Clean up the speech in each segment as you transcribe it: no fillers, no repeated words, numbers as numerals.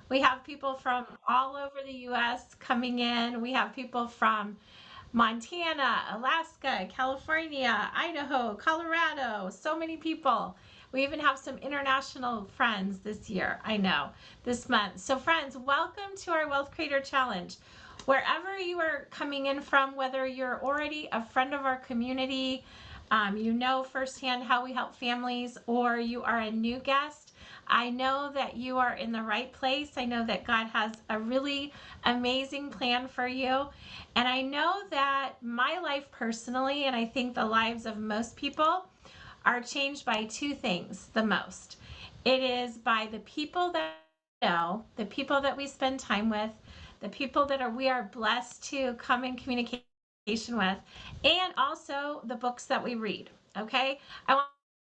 We have people from all over the US coming in. We have people from Montana, Alaska, California, Idaho, Colorado, so many people. We even have some international friends this year, I know, this month. So, friends, welcome to our Wealth Creator Challenge. Wherever you are coming in from, whether you're already a friend of our community, you know firsthand how we help families, or you are a new guest, I know that you are in the right place. I know that God has a really amazing plan for you. And I know that my life personally, and I think the lives of most people, are changed by two things the most. It is by the people that we know, the people that we spend time with, the people that we are blessed to come in communication with, and also the books that we read. Okay, I want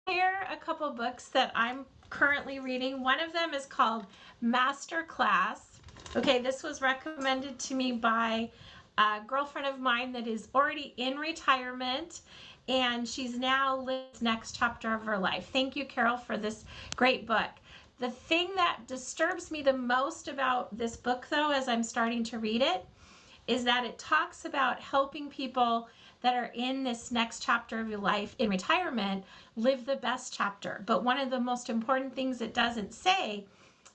to share a couple books that I'm currently reading. One of them is called Master Class. Okay, this was recommended to me by a girlfriend of mine that is already in retirement, and she's now living the next chapter of her life. Thank you, Carol, for this great book. The thing that disturbs me the most about this book, though, as I'm starting to read it, is that it talks about helping people that are in this next chapter of your life in retirement live the best chapter. But one of the most important things it doesn't say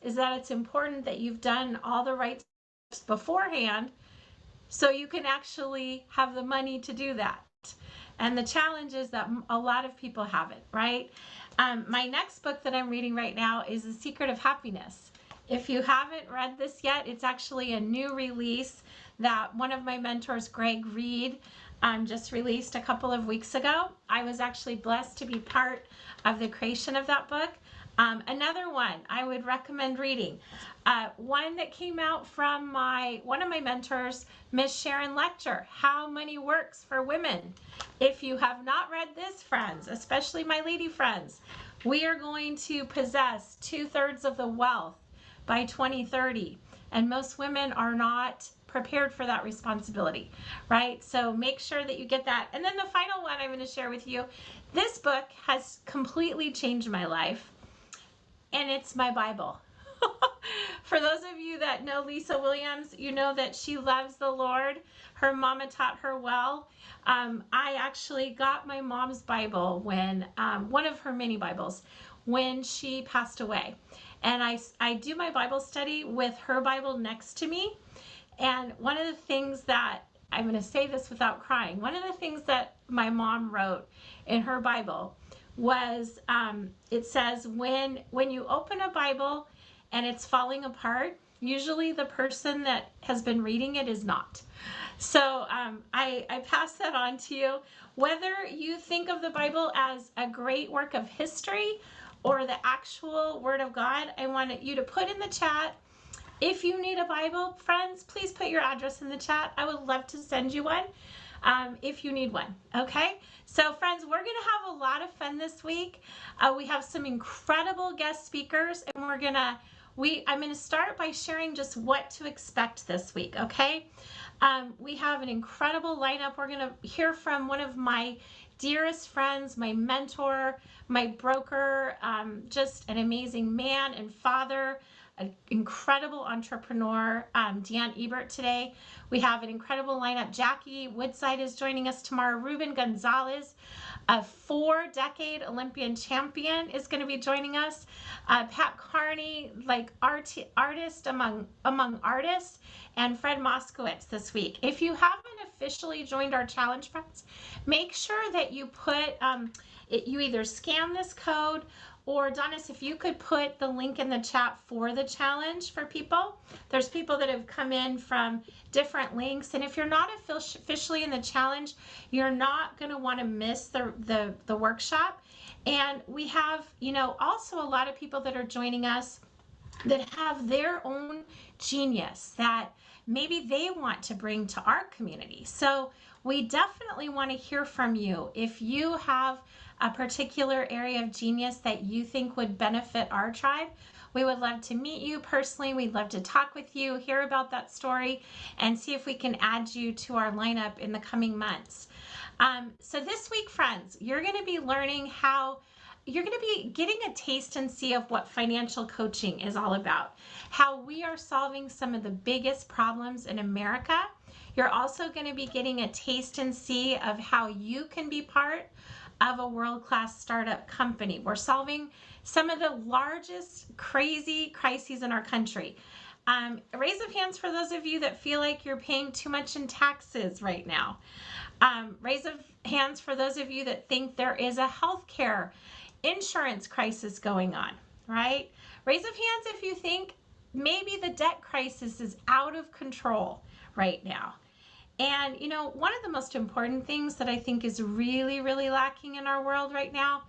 is that it's important that you've done all the right steps beforehand so you can actually have the money to do that. And the challenge is that a lot of people haven't, right? My next book that I'm reading right now is The Secret of Happiness. If you haven't read this yet, it's actually a new release that one of my mentors, Greg Reed, just released a couple of weeks ago. I was actually blessed to be part of the creation of that book. Another one I would recommend reading, one that came out from one of my mentors, Miss Sharon Lecter, How Money Works for Women. If you have not read this, friends, especially my lady friends, we are going to possess 2/3 of the wealth by 2030, and most women are not prepared for that responsibility, right? So make sure that you get that. And then the final one I'm going to share with you, this book has completely changed my life, and it's my Bible. For those of you that know Lisa Williams, you know that she loves the Lord. Her mama taught her well. I actually got my mom's Bible when, one of her mini Bibles, when she passed away. And I do my Bible study with her Bible next to me. And one of the things that, I'm going to say this without crying, one of the things that my mom wrote in her Bible was, it says, when you open a Bible and it's falling apart, usually the person that has been reading it is not. So I pass that on to you. Whether you think of the Bible as a great work of history or the actual Word of God, I want you to put in the chat. If you need a Bible, friends, please put your address in the chat. I would love to send you one if you need one. Okay? So, friends, we're going to have a lot of fun this week. We have some incredible guest speakers, and I'm going to start by sharing just what to expect this week. Okay? We have an incredible lineup. We're going to hear from one of my dearest friends, my mentor, my broker, just an amazing man and father, an incredible entrepreneur, Dan Ebert today. We have an incredible lineup. Jackie Woodside is joining us tomorrow. Ruben Gonzalez, a 4-decade Olympian champion, is going to be joining us. Pat Carney, like artist among artists, and Fred Moskowitz this week. If you haven't officially joined our challenge, friends, make sure that you put you either scan this code, or Donis, if you could put the link in the chat for the challenge for people. There's people that have come in from different links, and if you're not officially in the challenge, you're not going to want to miss the workshop. And we have, also a lot of people that are joining us that have their own genius that maybe they want to bring to our community. So we definitely want to hear from you. If you have a particular area of genius that you think would benefit our tribe, we would love to meet you personally. We'd love to talk with you, hear about that story, and see if we can add you to our lineup in the coming months. So this week, friends, you're going to be learning how you're going to be getting a taste and see of what financial coaching is all about, how we are solving some of the biggest problems in America. You're also going to be getting a taste and see of how you can be part of a world-class startup company. We're solving some of the largest crazy crises in our country. Raise of hands for those of you that feel like you're paying too much in taxes right now. Raise of hands for those of you that think there is a healthcare insurance crisis going on, right? Raise of hands if you think maybe the debt crisis is out of control right now. And you know, one of the most important things that I think is really, really lacking in our world right now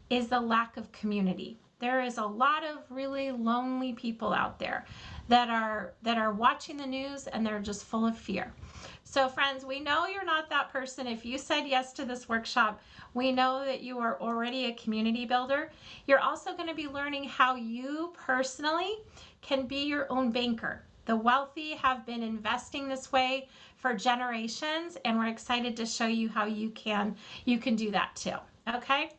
is the lack of community. There is a lot of really lonely people out there that are watching the news, and they're just full of fear. So friends, we know you're not that person. If you said yes to this workshop, we know that you are already a community builder. You're also going to be learning how you personally can be your own banker. The wealthy have been investing this way for generations, and we're excited to show you how you can do that too. Okay?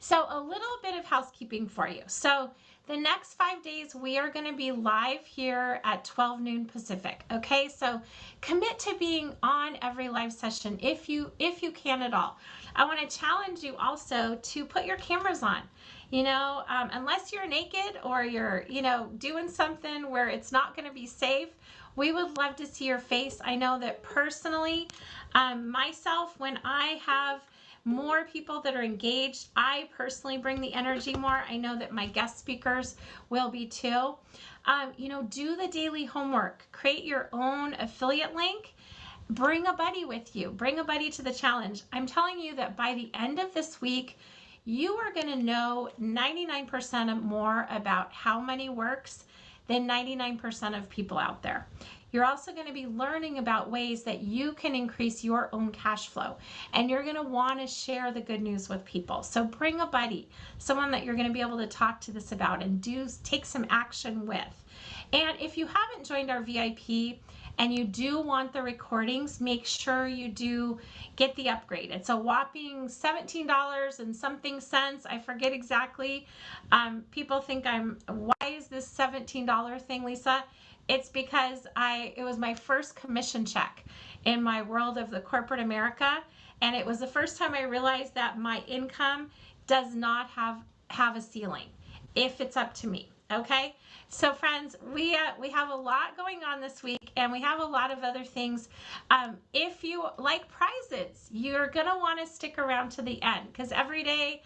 So a little bit of housekeeping for you. So the next 5 days, we are going to be live here at 12 noon Pacific. Okay, so commit to being on every live session if you can at all. I want to challenge you also to put your cameras on. You know, unless you're naked or you're, you know, doing something where it's not going to be safe, we would love to see your face. I know that personally, myself, when I have more people that are engaged, I personally bring the energy more. I know that my guest speakers will be too. You know, do the daily homework, create your own affiliate link, bring a buddy with you, bring a buddy to the challenge. I'm telling you that by the end of this week, you are going to know 99% more about how money works than 99% of people out there. You're also going to be learning about ways that you can increase your own cash flow, and you're going to want to share the good news with people. So bring a buddy, someone that you're going to be able to talk to this about and take some action with. And if you haven't joined our VIP and you do want the recordings, make sure you do get the upgrade. It's a whopping $17 and something cents. I forget exactly. People think why is this $17 thing, Lisa? It's because it was my first commission check in my world of the corporate America, and it was the first time I realized that my income does not have a ceiling if it's up to me. Okay, so friends, we have a lot going on this week, and we have a lot of other things. If you like prizes, you're gonna want to stick around to the end, because every day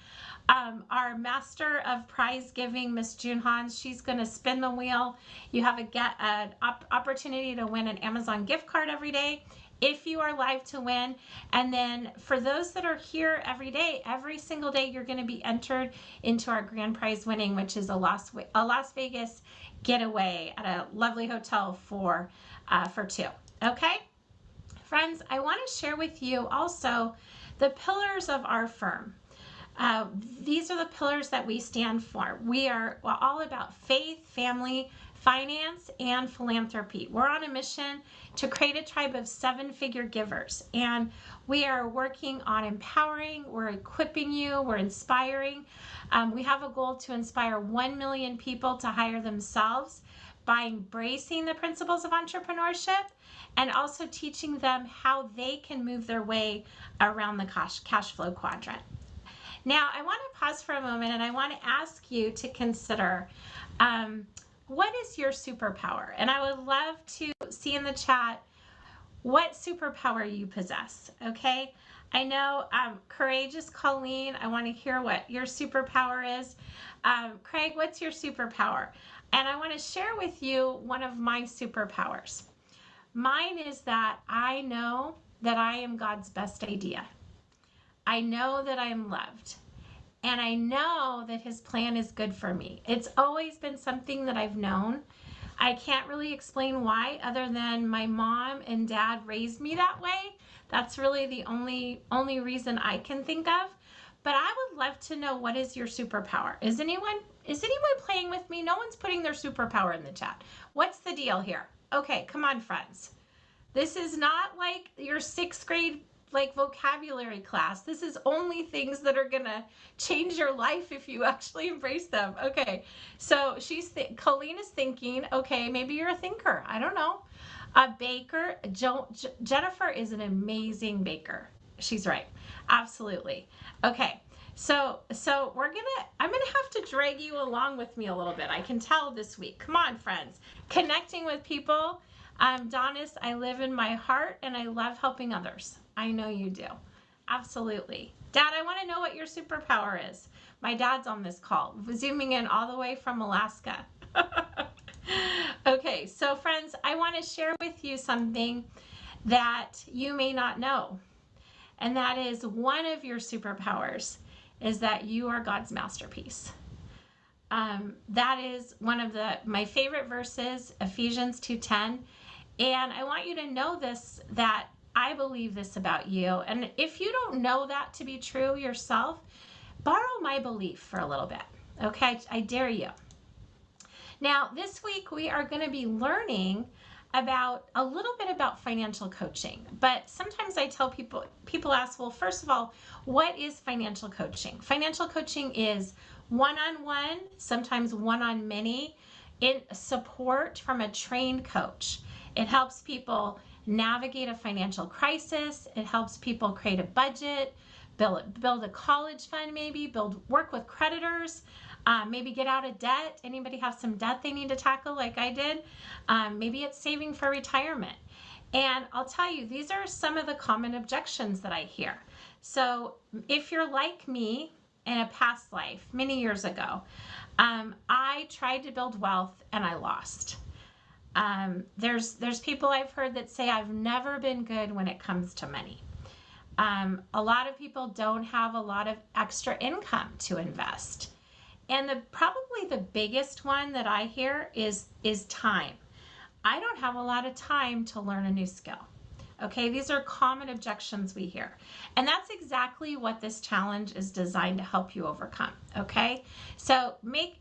our master of prize giving, Miss June Hans, she's going to spin the wheel. You have an opportunity to win an Amazon gift card every day if you are live to win. And then for those that are here every day, every single day, you're going to be entered into our grand prize winning, which is a Las Vegas getaway at a lovely hotel for two. Okay, friends, I want to share with you also the pillars of our firm. These are the pillars that we stand for. We are all about faith, family, finance, and philanthropy. We're on a mission to create a tribe of 7-figure givers, and we are working on empowering, we're equipping you, we're inspiring. We have a goal to inspire 1 million people to hire themselves by embracing the principles of entrepreneurship and also teaching them how they can move their way around the cash flow quadrant. Now, I want to pause for a moment, and I want to ask you to consider what is your superpower? And I would love to see in the chat what superpower you possess, okay? I know Courageous Colleen, I want to hear what your superpower is. Craig, what's your superpower? And I want to share with you one of my superpowers. Mine is that I know that I am God's best idea. I know that I am loved, and I know that his plan is good for me. It's always been something that I've known. I can't really explain why, other than my mom and dad raised me that way. That's really the only reason I can think of. But I would love to know, what is your superpower? Is anyone playing with me? No one's putting their superpower in the chat. What's the deal here? Okay, come on, friends. This is not like your 6th grade like vocabulary class. This is only things that are gonna change your life if you actually embrace them. Okay, so Colleen is thinking, okay, maybe you're a thinker. I don't know. A baker. Jennifer is an amazing baker. She's right. Absolutely. Okay. So I'm gonna have to drag you along with me a little bit. I can tell this week. Come on, friends. Connecting with people. Donis, I live in my heart and I love helping others. I know you do. Absolutely. Dad, I want to know what your superpower is. My dad's on this call, zooming in all the way from Alaska. Okay, so friends, I want to share with you something that you may not know. And that is one of your superpowers is that you are God's masterpiece. That is one of my favorite verses, Ephesians 2:10. And I want you to know this, that I believe this about you. And if you don't know that to be true yourself, borrow my belief for a little bit. Okay, I dare you. Now, this week we are going to be learning about a little bit about financial coaching. But sometimes I tell people ask, well, first of all, what is financial coaching? Financial coaching is one-on-one, sometimes one-on-many, in support from a trained coach. It helps people navigate a financial crisis. It helps people create a budget, build a college fund, maybe work with creditors, maybe get out of debt. Anybody have some debt they need to tackle like I did? Maybe it's saving for retirement. And I'll tell you, these are some of the common objections that I hear. So if you're like me in a past life, many years ago, I tried to build wealth and I lost. There's people I've heard that say I've never been good when it comes to money. A lot of people don't have a lot of extra income to invest. And probably the biggest one that I hear is time. I don't have a lot of time to learn a new skill. Okay, these are common objections we hear. And that's exactly what this challenge is designed to help you overcome. Okay, so make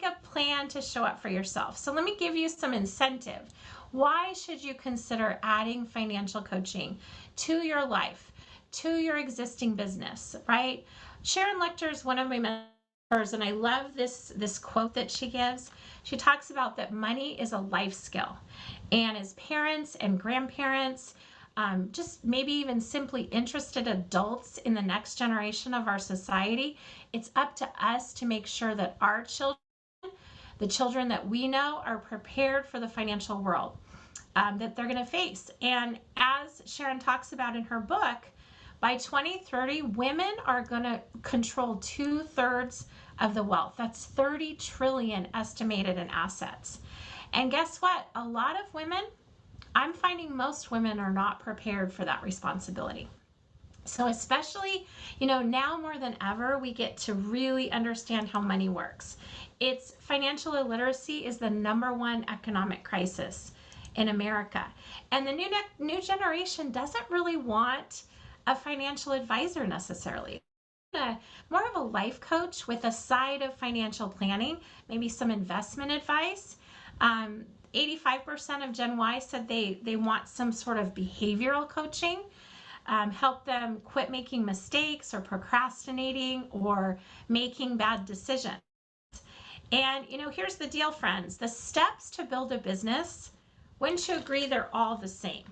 a plan to show up for yourself. So let me give you some incentive. Why should you consider adding financial coaching to your life, to your existing business, right? Sharon Lechter is one of my mentors, and I love this quote that she gives. She talks about that money is a life skill. And as parents and grandparents, just maybe even simply interested adults in the next generation of our society, it's up to us to make sure that our children, the children that we know, are prepared for the financial world that they're going to face. And as Sharon talks about in her book, by 2030, women are going to control 2/3 of the wealth. That's 30 trillion estimated in assets. And guess what? A lot of women, I'm finding most women are not prepared for that responsibility. So especially, now more than ever, we get to really understand how money works. Financial illiteracy is the #1 economic crisis in America. And the new generation doesn't really want a financial advisor necessarily. More of a life coach with a side of financial planning, maybe some investment advice. 85% of Gen Y said they want some sort of behavioral coaching, help them quit making mistakes or procrastinating or making bad decisions. And here's the deal, friends. The steps to build a business, wouldn't you agree they're all the same?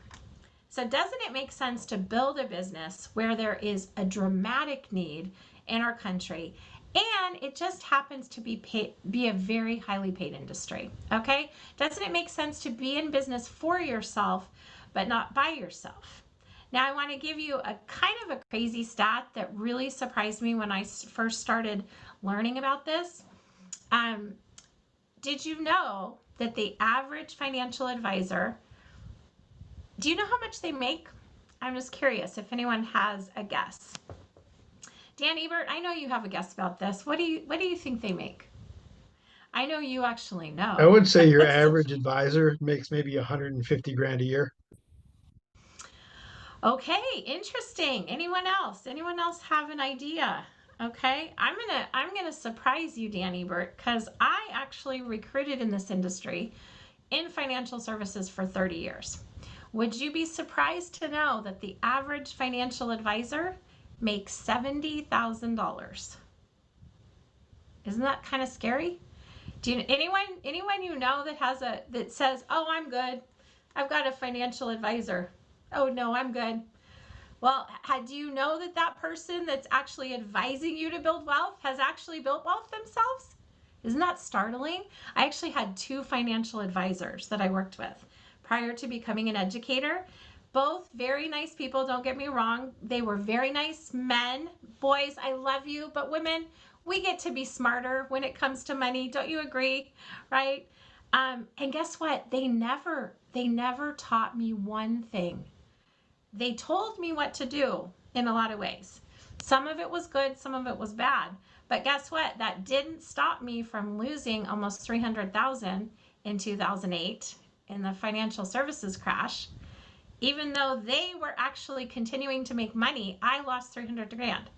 So doesn't it make sense to build a business where there is a dramatic need in our country, and it just happens to be a very highly paid industry? Okay, doesn't it make sense to be in business for yourself but not by yourself? Now I want to give you a kind of a crazy stat that really surprised me when I first started learning about this. Did you know that the average financial advisor, do you know how much they make? I'm just curious if anyone has a guess. Dan Ebert, I know you have a guess about this. What do you think they make? I know you actually know. I would say your average advisor makes maybe 150 grand a year. Okay, interesting. Anyone else? Anyone else have an idea? Okay, I'm gonna surprise you, Dan Ebert, because I actually recruited in this industry in financial services for 30 years. Would you be surprised to know that the average financial advisor makes $70,000? Isn't that kind of scary? Do you anyone you know that has that says, "Oh, I'm good. I've got a financial advisor." "Oh no, I'm good." Well, do you know that that person that's actually advising you to build wealth has actually built wealth themselves? Isn't that startling? I actually had two financial advisors that I worked with prior to becoming an educator. Both very nice people, don't get me wrong. They were very nice men. Boys, I love you, but women, we get to be smarter when it comes to money. Don't you agree? Right? And guess what? They never taught me one thing. They told me what to do in a lot of ways. Some of it was good, some of it was bad. But guess what? That didn't stop me from losing almost 300,000 in 2008 in the financial services crash. Even though they were actually continuing to make money, I lost 300 grand.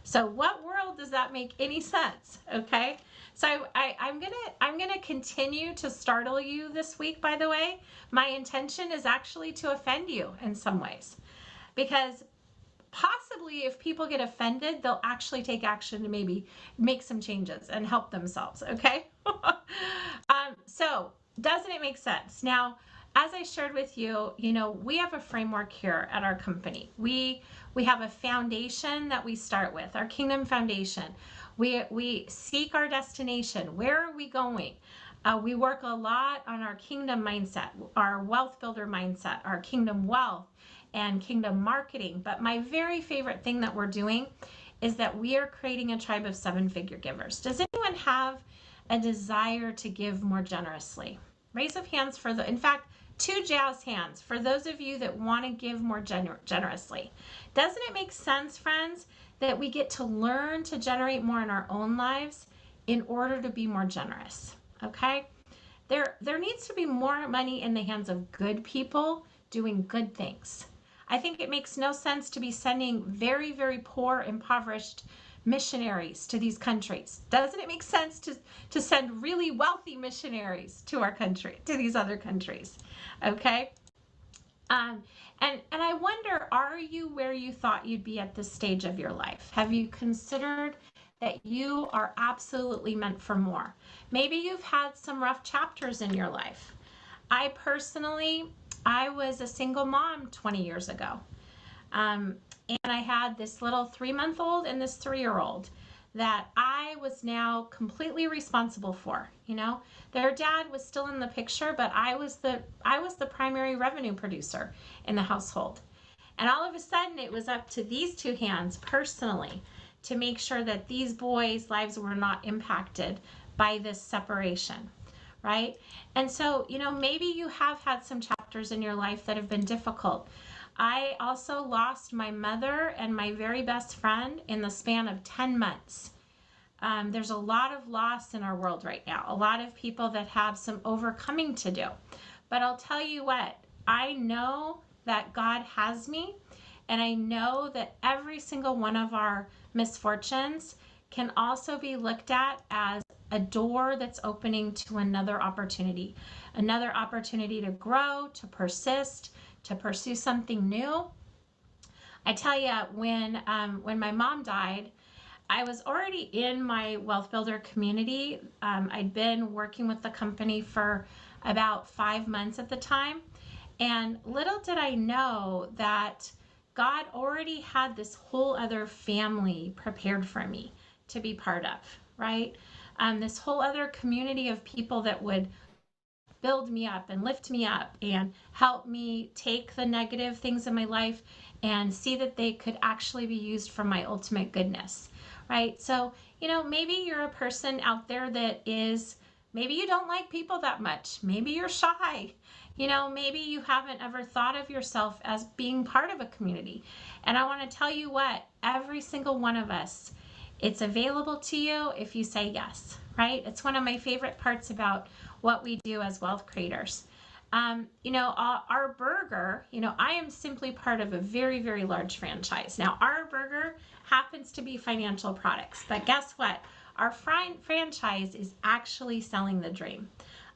So what world does that make any sense? Okay. So I'm gonna continue to startle you this week, by the way. My intention is actually to offend you in some ways, because possibly if people get offended, they'll actually take action to maybe make some changes and help themselves. Okay. So doesn't it make sense? Now, as I shared with you, we have a framework here at our company. We have a foundation that we start with, our kingdom foundation. We seek our destination. Where are we going? We work a lot on our kingdom mindset, our wealth builder mindset, our kingdom wealth, and kingdom marketing. But my very favorite thing that we're doing is that we are creating a tribe of seven-figure givers. Does anyone have a desire to give more generously? Raise of hands for in fact, two jazz hands for those of you that want to give more generously. Doesn't it make sense, friends, that we get to learn to generate more in our own lives in order to be more generous? Okay? There needs to be more money in the hands of good people doing good things. I think it makes no sense to be sending very, very poor, impoverished missionaries to these countries. Doesn't it make sense to send really wealthy missionaries to our country, to these other countries? Okay. And I wonder, are you where you thought you'd be at this stage of your life? Have you considered that you are absolutely meant for more? Maybe you've had some rough chapters in your life. I was a single mom 20 years ago. And I had this little 3-month-old and this 3-year-old that I was now completely responsible for. Their dad was still in the picture, but I was the primary revenue producer in the household. And all of a sudden it was up to these two hands personally to make sure that these boys' lives were not impacted by this separation, right? And so, maybe you have had some chapters in your life that have been difficult. I also lost my mother and my very best friend in the span of 10 months. There's a lot of loss in our world right now, a lot of people that have some overcoming to do. But I'll tell you what, I know that God has me, and I know that every single one of our misfortunes can also be looked at as a door that's opening to another opportunity to grow, to persist, to pursue something new. I tell you, when my mom died, I was already in my wealth builder community. I'd been working with the company for about 5 months at the time. And little did I know that God already had this whole other family prepared for me to be part of, right? This whole other community of people that would build me up and lift me up and help me take the negative things in my life and see that they could actually be used for my ultimate goodness, right? So, maybe you're a person out there that maybe you don't like people that much. Maybe you're shy. Maybe you haven't ever thought of yourself as being part of a community. And I want to tell you what, every single one of us, it's available to you if you say yes, right? It's one of my favorite parts about what we do as wealth creators. Our burger, I am simply part of a very, very large franchise. Now, our burger happens to be financial products, but guess what? Our franchise is actually selling the dream.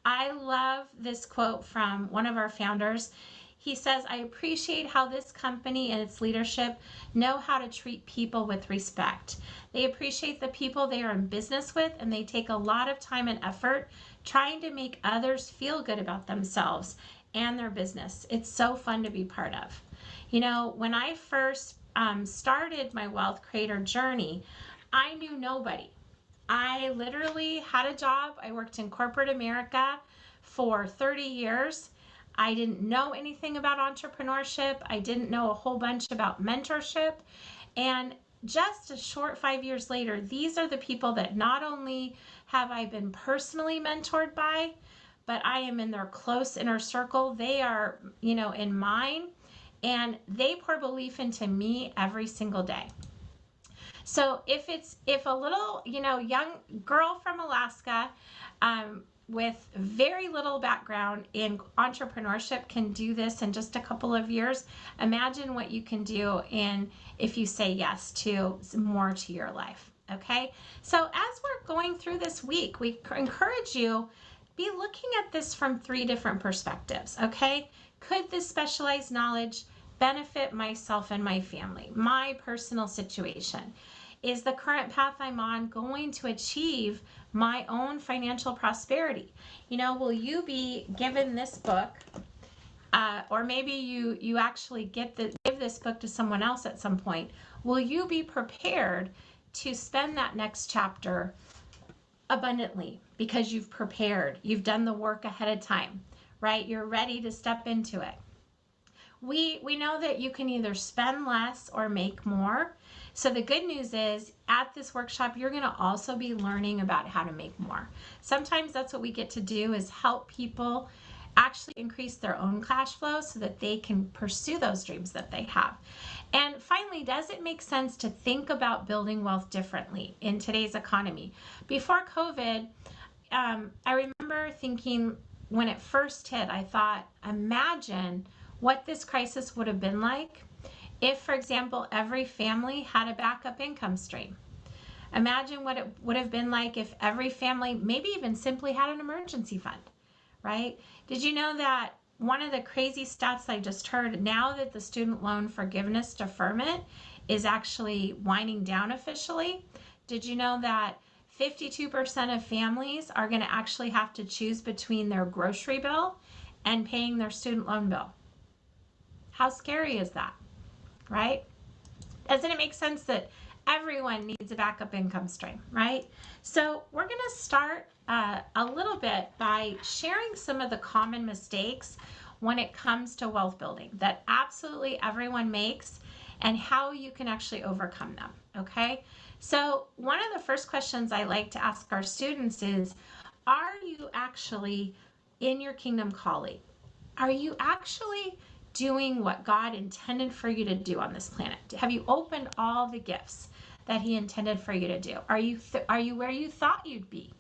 I love this quote from one of our founders. He says, I appreciate how this company and its leadership know how to treat people with respect. They appreciate the people they are in business with, and they take a lot of time and effort trying to make others feel good about themselves and their business. It's so fun to be part of. You know, when I first started my wealth creator journey, I knew nobody. I literally had a job. I worked in corporate America for 30 years. I didn't know anything about entrepreneurship. I didn't know a whole bunch about mentorship. And just a short 5 years later, these are the people that not only have I been personally mentored by, but I am in their close inner circle. They are, in mine, and they pour belief into me every single day. So if a little, young girl from Alaska, with very little background in entrepreneurship can do this in just a couple of years, imagine what you can do if you say yes to more to your life. Okay. So as we're going through this week, we encourage you, be looking at this from 3 different perspectives. Okay. Could this specialized knowledge benefit myself and my family, my personal situation? Is the current path I'm on going to achieve my own financial prosperity? Will you be given this book, or maybe you actually give this book to someone else at some point? Will you be prepared to spend that next chapter abundantly because you've prepared, you've done the work ahead of time, right? You're ready to step into it. We know that you can either spend less or make more. So the good news is at this workshop, you're going to also be learning about how to make more. Sometimes that's what we get to do, is help people actually increase their own cash flow so that they can pursue those dreams that they have. And finally, does it make sense to think about building wealth differently in today's economy? Before COVID, I remember thinking when it first hit, I thought, imagine what this crisis would have been like if, for example, every family had a backup income stream. Imagine what it would have been like if every family maybe even simply had an emergency fund, right? Did you know that one of the crazy stats I just heard, now that the student loan forgiveness deferment is actually winding down officially, did you know that 52% of families are going to actually have to choose between their grocery bill and paying their student loan bill? How scary is that, right? Doesn't it make sense that everyone needs a backup income stream, right? So we're going to start a little bit by sharing some of the common mistakes when it comes to wealth building that absolutely everyone makes, and how you can actually overcome them, okay? So one of the first questions I like to ask our students is, are you actually in your kingdom calling? Are you actually doing what God intended for you to do on this planet? Have you opened all the gifts that He intended for you to do? Are you where you thought you'd be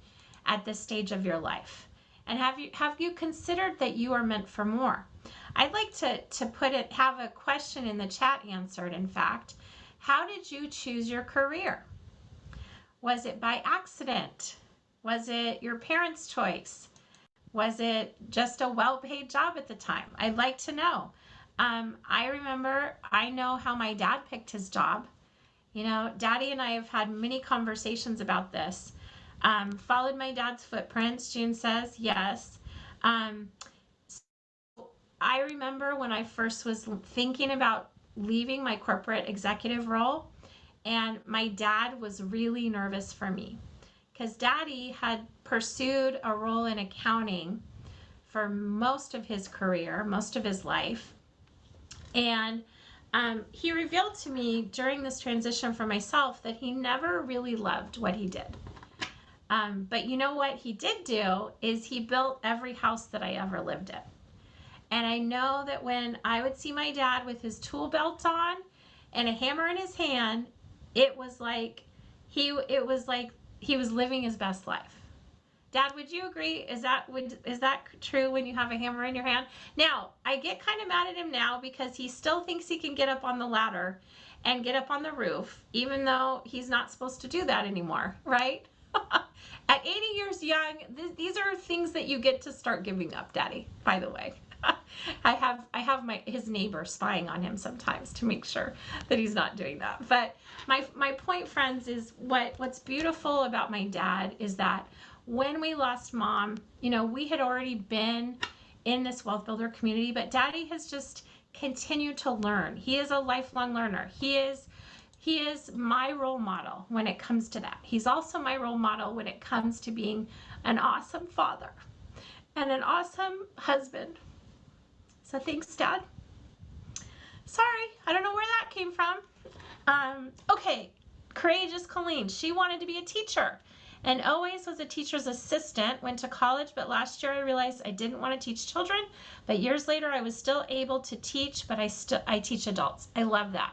at this stage of your life? And have you considered that you are meant for more? I'd like to have a question in the chat answered. In fact, how did you choose your career? Was it by accident? Was it your parents' choice? Was it just a well-paid job at the time? I'd like to know. I know how my dad picked his job. Daddy and I have had many conversations about this. Followed my dad's footprints, June says, yes. So I remember when I first was thinking about leaving my corporate executive role, and my dad was really nervous for me because Daddy had pursued a role in accounting for most of his career, most of his life. And he revealed to me during this transition for myself that he never really loved what he did. But you know what he did do is he built every house that I ever lived in. And I know that when I would see my dad with his tool belt on and a hammer in his hand, it was like he was living his best life. Dad, would you agree? Is that true when you have a hammer in your hand? Now, I get kind of mad at him now because he still thinks he can get up on the ladder and get up on the roof, even though he's not supposed to do that anymore, right? At 80 years young, these are things that you get to start giving up, Daddy, by the way. I have his neighbor spying on him sometimes to make sure that he's not doing that. But my point, friends, is what's beautiful about my dad is that when we lost mom, we had already been in this wealth builder community, but daddy has just continued to learn. He is a lifelong learner. He is my role model when it comes to that. He's also my role model when it comes to being an awesome father and an awesome husband. So thanks, Dad. Sorry, I don't know where that came from. Okay, courageous Colleen. She wanted to be a teacher and always was a teacher's assistant, went to college, but last year I realized I didn't want to teach children. But years later, I was still able to teach, but I teach adults. I love that.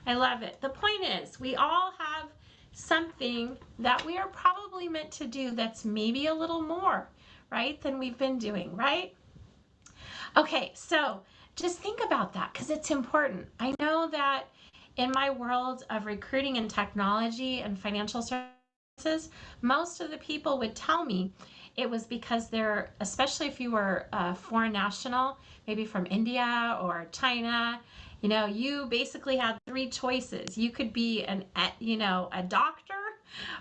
I love it. The point is, we all have something that we are probably meant to do that's maybe a little more, right, than we've been doing, right? Okay, so just think about that because it's important. I know that in my world of recruiting and technology and financial services, most of the people would tell me it was because they're, especially if you were a foreign national, maybe from India or China, you basically had three choices. You could be a doctor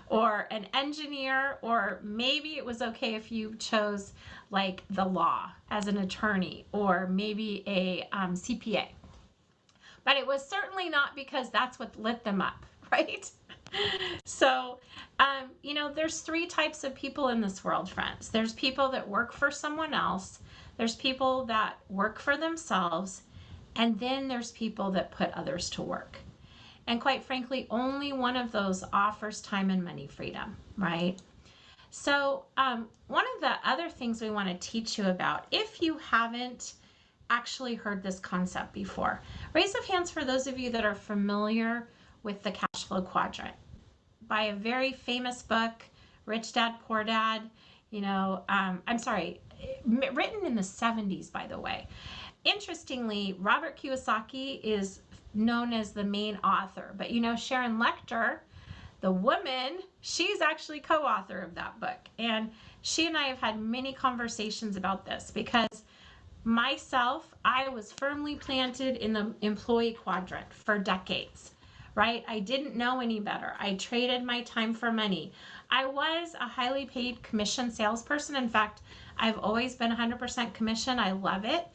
or an engineer, or maybe it was okay if you chose like the law as an attorney, or maybe a CPA. But it was certainly not because that's what lit them up, right? So, there's three types of people in this world, friends. There's people that work for someone else, there's people that work for themselves, and then there's people that put others to work. And quite frankly, only one of those offers time and money freedom, right? So, one of the other things we want to teach you about, if you haven't actually heard this concept before, raise of hands for those of you that are familiar with the cash flow quadrant by a very famous book, Rich Dad, Poor Dad. I'm sorry, written in the 70s, by the way. Interestingly, Robert Kiyosaki is known as the main author, but Sharon Lechter, the woman, she's actually co-author of that book. And she and I have had many conversations about this because myself, I was firmly planted in the employee quadrant for decades, right? I didn't know any better. I traded my time for money. I was a highly paid commission salesperson. In fact, I've always been 100% commission. I love it.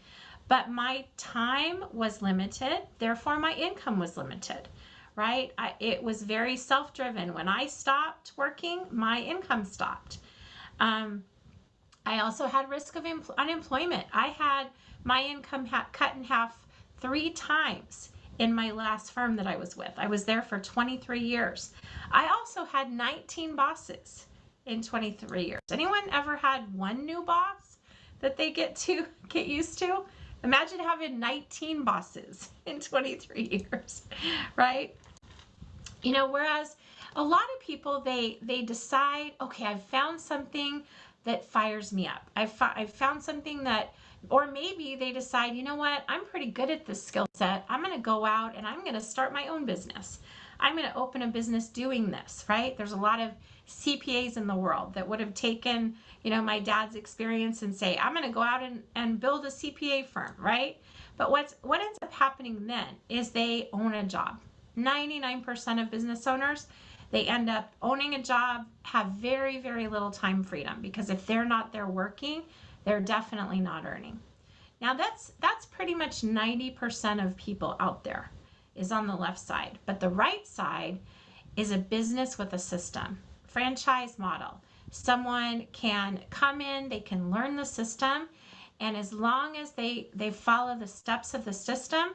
But my time was limited, therefore my income was limited, right? It was very self-driven. When I stopped working, my income stopped. I also had risk of unemployment. I had my income cut in half 3 times in my last firm that I was with. I was there for 23 years. I also had 19 bosses in 23 years. Anyone ever had one new boss that they get used to? Imagine having 19 bosses in 23 years, right? Whereas a lot of people, they decide, okay, I've found something that fires me up. I've found something that, or maybe they decide, you know what, I'm pretty good at this skill set. I'm going to go out and I'm going to start my own business. I'm going to open a business doing this, right? There's a lot of CPAs in the world that would have taken, my dad's experience and say, I'm going to go out and build a CPA firm, right? But what ends up happening then is they own a job. 99% of business owners, they end up owning a job, have very, very little time freedom, because if they're not there working, they're definitely not earning. Now that's pretty much 90% of people out there is on the left side. But the right side is a business with a system, franchise model. Someone can come in, they can learn the system, and as long as they follow the steps of the system,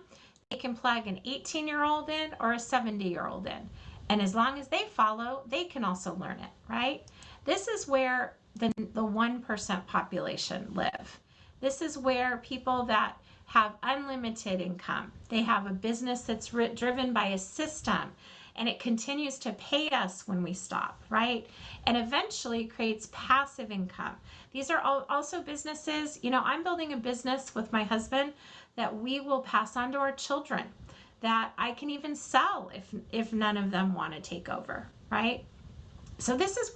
they can plug an 18-year-old in or a 70-year-old in. And as long as they follow, they can also learn it, right? This is where the 1% population live. This is where people that have unlimited income, they have a business that's driven by a system, and it continues to pay us when we stop, right? And eventually creates passive income. These are also businesses, I'm building a business with my husband that we will pass on to our children, that I can even sell if none of them want to take over, right? So this is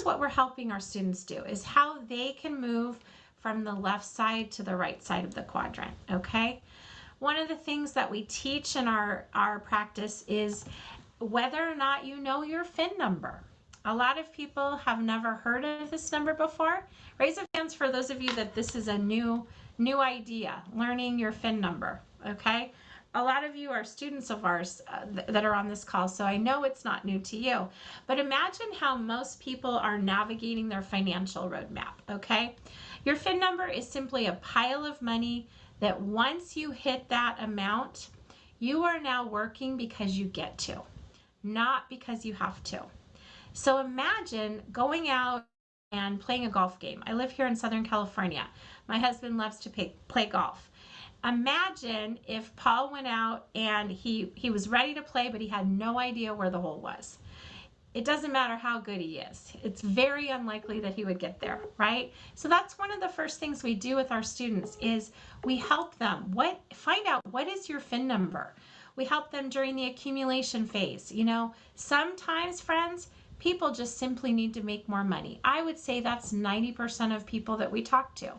what we're helping our students do, is how they can move from the left side to the right side of the quadrant, okay? One of the things that we teach in our practice is whether or not you know your FIN number. A lot of people have never heard of this number before. Raise your hands for those of you that this is a new idea, learning your FIN number, okay? A lot of you are students of ours that are on this call, so I know it's not new to you. But imagine how most people are navigating their financial roadmap, okay? Your FIN number is simply a pile of money that once you hit that amount, you are now working because you get to, not because you have to. So imagine going out and playing a golf game. I live here in Southern California. My husband loves to play golf. Imagine if Paul went out and he was ready to play, but he had no idea where the hole was. It doesn't matter how good he is. It's very unlikely that he would get there, right? So that's one of the first things we do with our students is we help them find out what is your FIN number. We help them during the accumulation phase. You know, sometimes, friends, people just simply need to make more money. I would say that's 90% of people that we talk to.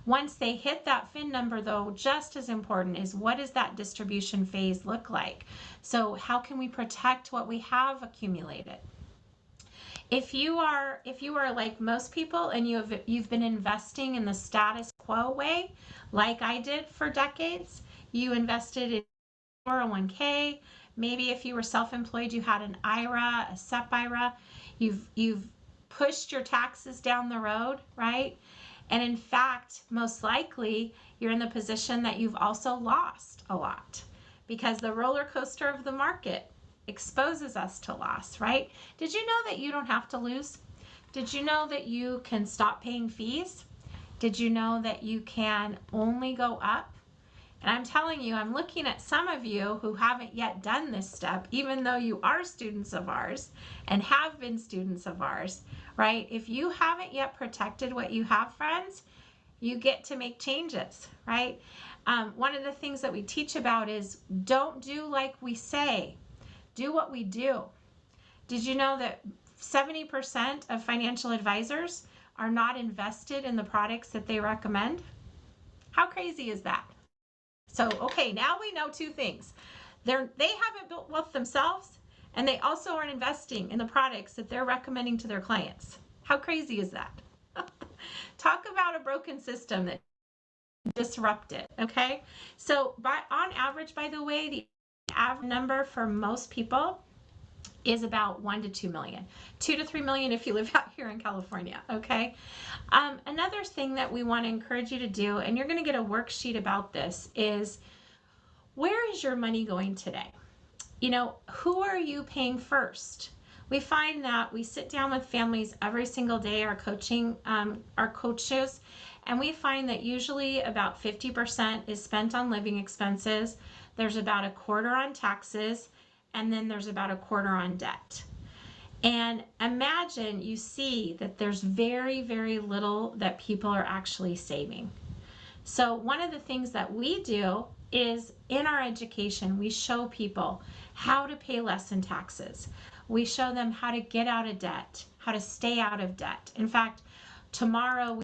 Once they hit that FIN number, though, just as important is what does that distribution phase look like? So how can we protect what we have accumulated? If you are like most people and you've been investing in the status quo way, like I did for decades, you invested in 401k. Maybe if you were self-employed, you had an IRA, a Sept IRA. You've pushed your taxes down the road, right? And in fact, most likely, you're in the position that you've also lost a lot because the roller coaster of the market exposes us to loss, right? Did you know that you don't have to lose? Did you know that you can stop paying fees? Did you know that you can only go up? And I'm telling you, I'm looking at some of you who haven't yet done this step, even though you are students of ours and have been students of ours, right? If you haven't yet protected what you have, friends, you get to make changes, right? One of the things that we teach about is don't do like we say, do what we do. Did you know that 70% of financial advisors are not invested in the products that they recommend? How crazy is that? So, okay, now we know two things. They haven't built wealth themselves, and they also aren't investing in the products that they're recommending to their clients. How crazy is that? Talk about a broken system that disrupted, okay? So, on average, by the way, the average number for most people is about 1 to 2 million, 2 to 3 million if you live out here in California, okay? Another thing that we want to encourage you to do, and you're going to get a worksheet about this, is where is your money going today? You know, who are you paying first? We find that we sit down with families every single day, our coaches, and we find that usually about 50% is spent on living expenses. There's about a quarter on taxes, and then there's about a quarter on debt. And imagine you see that there's very, very little that people are actually saving. So one of the things that we do is in our education, we show people how to pay less in taxes. We show them how to get out of debt, how to stay out of debt. In fact, tomorrow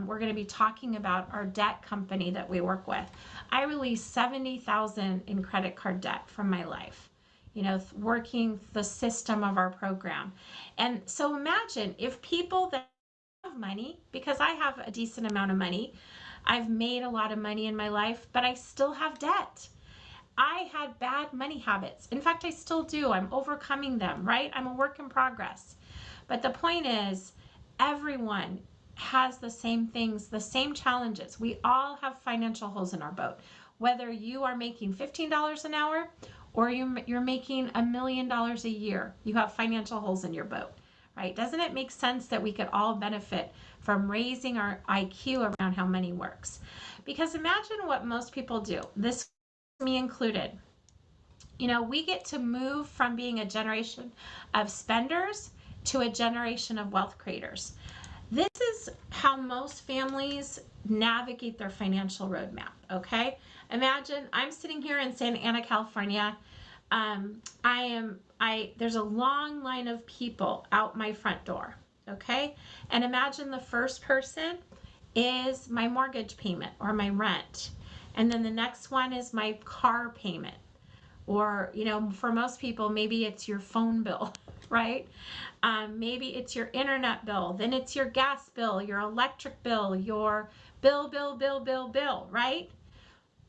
we're going to be talking about our debt company that we work with. I released 70,000 in credit card debt from my life, you know, working the system of our program. And so imagine if people that have money, because I have a decent amount of money, I've made a lot of money in my life, but I still have debt. I had bad money habits. In fact, I still do. I'm overcoming them, right? I'm a work in progress. But the point is, everyone has the same things, the same challenges. We all have financial holes in our boat. Whether you are making $15 an hour or you're making $1 million a year, you have financial holes in your boat, right? Doesn't it make sense that we could all benefit from raising our IQ around how money works? Because imagine what most people do, this me included. You know, we get to move from being a generation of spenders to a generation of wealth creators. This is how most families navigate their financial roadmap, okay? Imagine I'm sitting here in Santa Ana, California. There's a long line of people out my front door, okay? And imagine the first person is my mortgage payment or my rent. And then the next one is my car payment. Or, for most people, maybe it's your phone bill, right? Maybe it's your internet bill. Then it's your gas bill, your electric bill, your bill, right?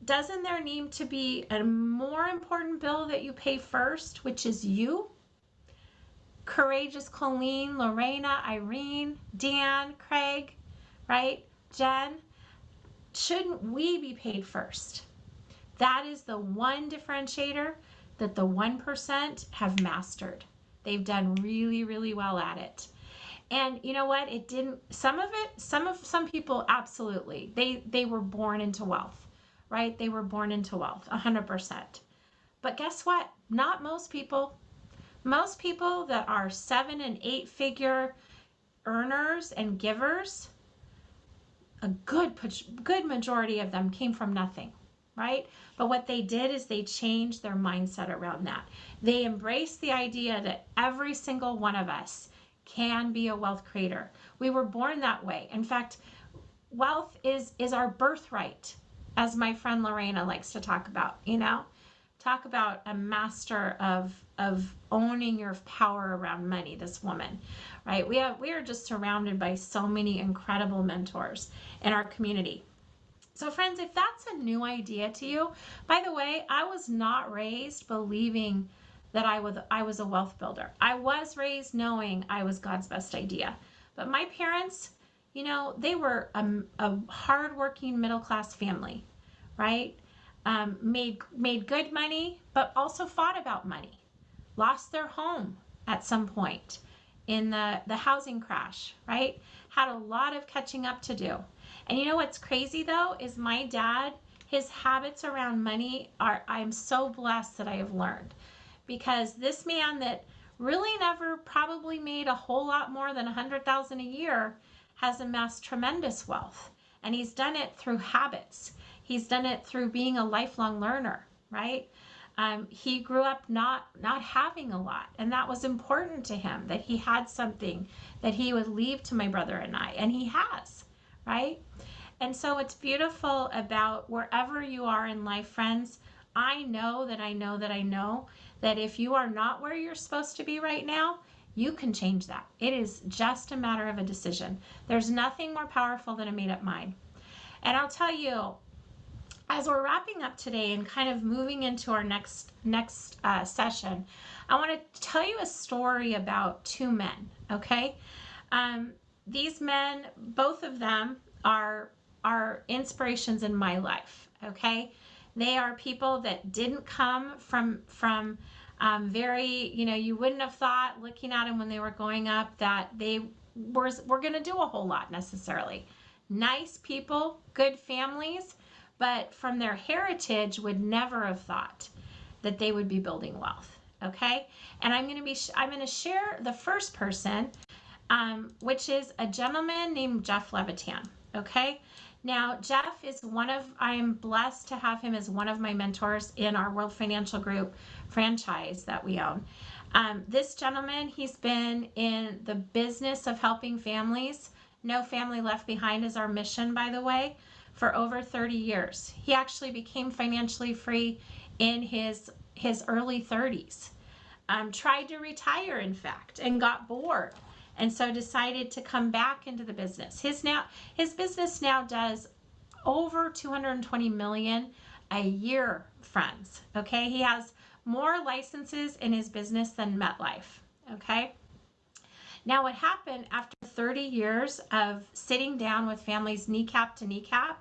Doesn't there need to be a more important bill that you pay first, which is you? Courageous Colleen, Lorena, Irene, Dan, Craig, right? Jen, shouldn't we be paid first? That is the one differentiator that the 1% have mastered. They've done really, really well at it. And you know what? It didn't, some people absolutely. They were born into wealth, right? They were born into wealth, 100%. But guess what? Not most people. Most people that are 7 and 8 figure earners and givers, a good majority of them came from nothing, right? But what they did is they changed their mindset around that. They embraced the idea that every single one of us can be a wealth creator. We were born that way. In fact, wealth is our birthright, as my friend Lorena likes to talk about, talk about a master of owning your power around money, this woman, right? We are just surrounded by so many incredible mentors in our community. So friends, if that's a new idea to you, by the way, I was not raised believing that I was a wealth builder. I was raised knowing I was God's best idea. But my parents, they were a hardworking middle class family, right? Made good money, but also fought about money. Lost their home at some point in the housing crash, right? Had a lot of catching up to do. And you know what's crazy though is my dad, his habits around money I'm so blessed that I have learned, because this man that really never probably made a whole lot more than 100,000 a year has amassed tremendous wealth, and he's done it through habits. He's done it through being a lifelong learner, right? He grew up not having a lot, and that was important to him, that he had something that he would leave to my brother and I, and he has, right? And so it's beautiful about wherever you are in life, friends. I know that if you are not where you're supposed to be right now, you can change that. It is just a matter of a decision. There's nothing more powerful than a made up mind. And I'll tell you, as we're wrapping up today and kind of moving into our next session, I want to tell you a story about two men. Okay, these men, both of them are inspirations in my life. Okay, they are people that didn't come from very, you wouldn't have thought looking at them when they were going up that they were going to do a whole lot necessarily. Nice people, good families, but from their heritage would never have thought that they would be building wealth. Okay, and I'm going to share the first person, which is a gentleman named Jeff Levitan. Okay, now Jeff is I'm blessed to have him as one of my mentors in our World Financial Group franchise that we own. This gentleman, he's been in the business of helping families. No family left behind is our mission, by the way, for over 30 years. He actually became financially free in his early 30s. Tried to retire, in fact, and got bored, and so decided to come back into the business. His business now does over 220 million a year, friends. Okay, he has more licenses in his business than MetLife. Okay. Now, what happened after 30 years of sitting down with families kneecap to kneecap,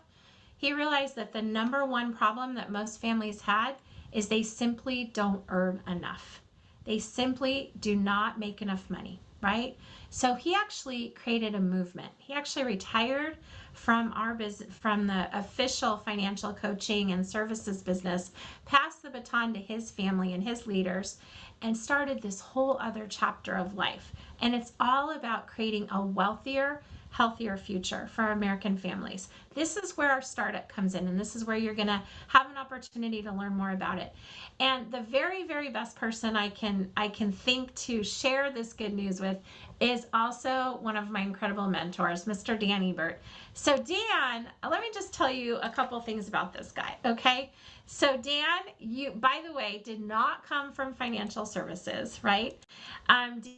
he realized that the number one problem that most families had is they simply don't earn enough. They simply do not make enough money, right? So he actually created a movement. He actually retired from our business, from the official financial coaching and services business, passed the baton to his family and his leaders, and started this whole other chapter of life. And it's all about creating a wealthier, healthier future for American families. This is where our startup comes in, and this is where you're going to have an opportunity to learn more about it. And the very, very best person I can think to share this good news with is also one of my incredible mentors, Mr. Dan Ebert. So Dan, let me just tell you a couple things about this guy, okay? So Dan, you, by the way, did not come from financial services, right? Dan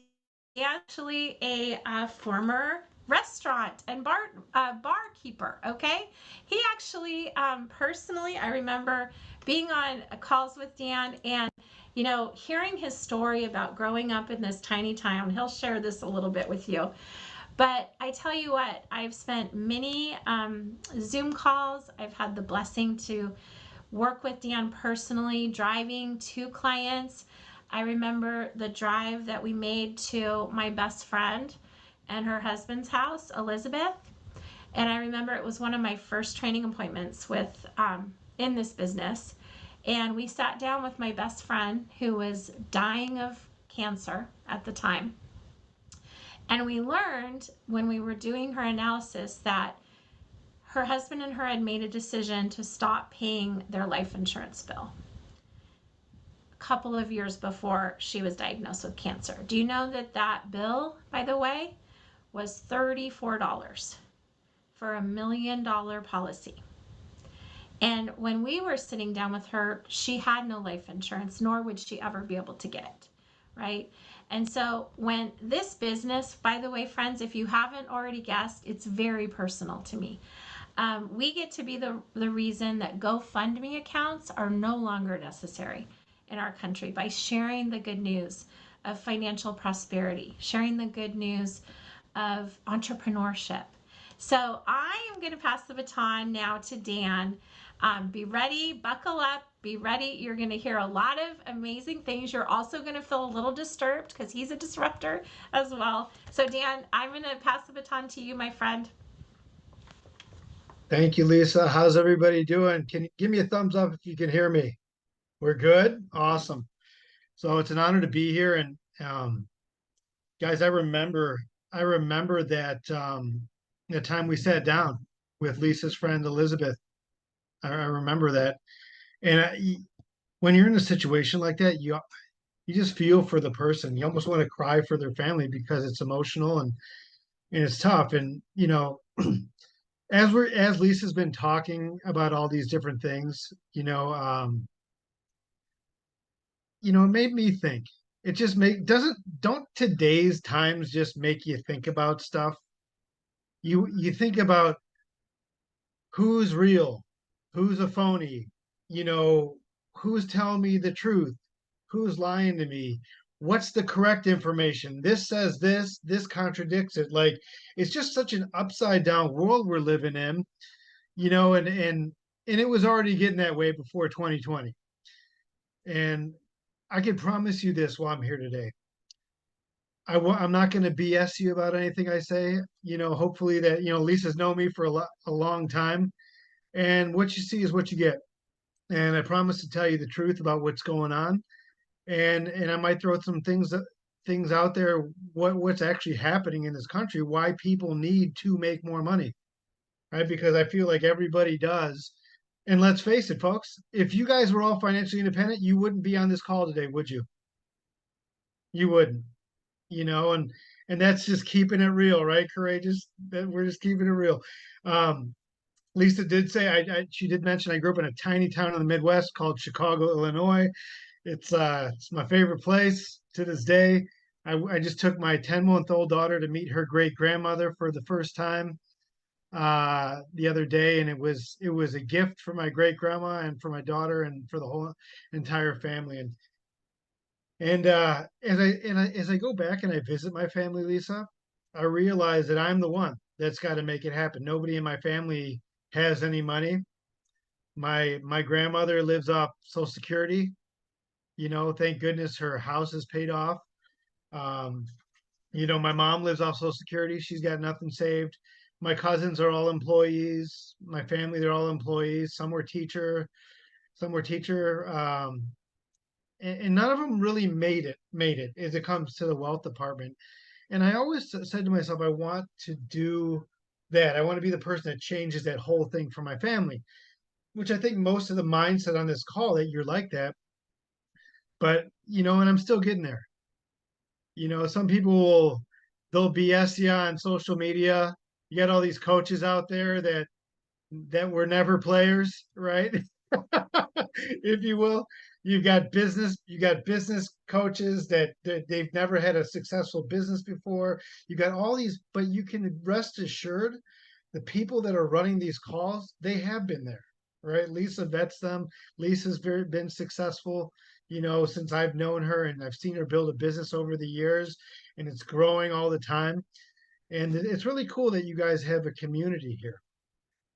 actually a former restaurant and barkeeper. Okay, he actually personally, I remember being on calls with Dan and hearing his story about growing up in this tiny town. He'll share this a little bit with you. But I tell you what, I've spent many Zoom calls. I've had the blessing to work with Dan personally, driving to clients. I remember the drive that we made to my best friend and her husband's house, Elizabeth. And I remember it was one of my first training appointments with in this business. And we sat down with my best friend who was dying of cancer at the time. And we learned when we were doing her analysis that her husband and her had made a decision to stop paying their life insurance bill a couple of years before she was diagnosed with cancer. Do you know that that bill, by the way, was $34 for $1 million policy? And when we were sitting down with her, she had no life insurance, nor would she ever be able to get it, right? And so when this business, by the way, friends, if you haven't already guessed, it's very personal to me. We get to be the reason that GoFundMe accounts are no longer necessary in our country by sharing the good news of financial prosperity, sharing the good news of entrepreneurship. So I am going to pass the baton now to Dan. Be ready, buckle up, be ready. You're going to hear a lot of amazing things. You're also going to feel a little disturbed because he's a disruptor as well. So Dan, I'm going to pass the baton to you, my friend. Thank you, Lisa. How's everybody doing? Can you give me a thumbs up if you can hear me? We're good? Awesome. So it's an honor to be here. And guys, I remember that the time we sat down with Lisa's friend Elizabeth. I remember that. And when you're in a situation like that, you just feel for the person. You almost want to cry for their family because it's emotional and it's tough. And as Lisa's been talking about all these different things, it made me think. It just make doesn't don't today's times just make you think about stuff. You think about who's real, who's a phony, you know, who's telling me the truth, who's lying to me, what's the correct information. This says this contradicts it. Like it's just such an upside down world we're living in, and it was already getting that way before 2020. And I can promise you this while I'm here today. I'm not going to BS you about anything I say. Hopefully that Lisa's known me for a long time, and what you see is what you get. And I promise to tell you the truth about what's going on, and I might throw some things out there what's actually happening in this country, why people need to make more money, right? Because I feel like everybody does. And let's face it, folks, if you guys were all financially independent, you wouldn't be on this call today, would you? You wouldn't. And that's just keeping it real, right? Courageous. That we're just keeping it real. Um, Lisa did say she did mention I grew up in a tiny town in the Midwest called Chicago, Illinois. It's my favorite place to this day. I just took my 10-month-old daughter to meet her great grandmother for the first time the other day, and it was a gift for my great grandma and for my daughter and for the whole entire family. And as I go back and I visit my family, Lisa, I realize that I'm the one that's got to make it happen. Nobody in my family has any money. My grandmother lives off Social Security. Thank goodness her house is paid off. Um, my mom lives off Social Security. She's got nothing saved. My cousins are all employees. My family, they're all employees. Some were teacher. And none of them really made it as it comes to the wealth department. And I always said to myself, I want to do that. I want to be the person that changes that whole thing for my family, which I think most of the mindset on this call that you're like that. But, and I'm still getting there. Some people they'll BS you on social media. You got all these coaches out there that were never players, right? If you will. You got business coaches that they've never had a successful business before. You got all these, but you can rest assured the people that are running these calls, they have been there, right? Lisa vets them. Lisa's been successful, since I've known her, and I've seen her build a business over the years, and it's growing all the time. And it's really cool that you guys have a community here.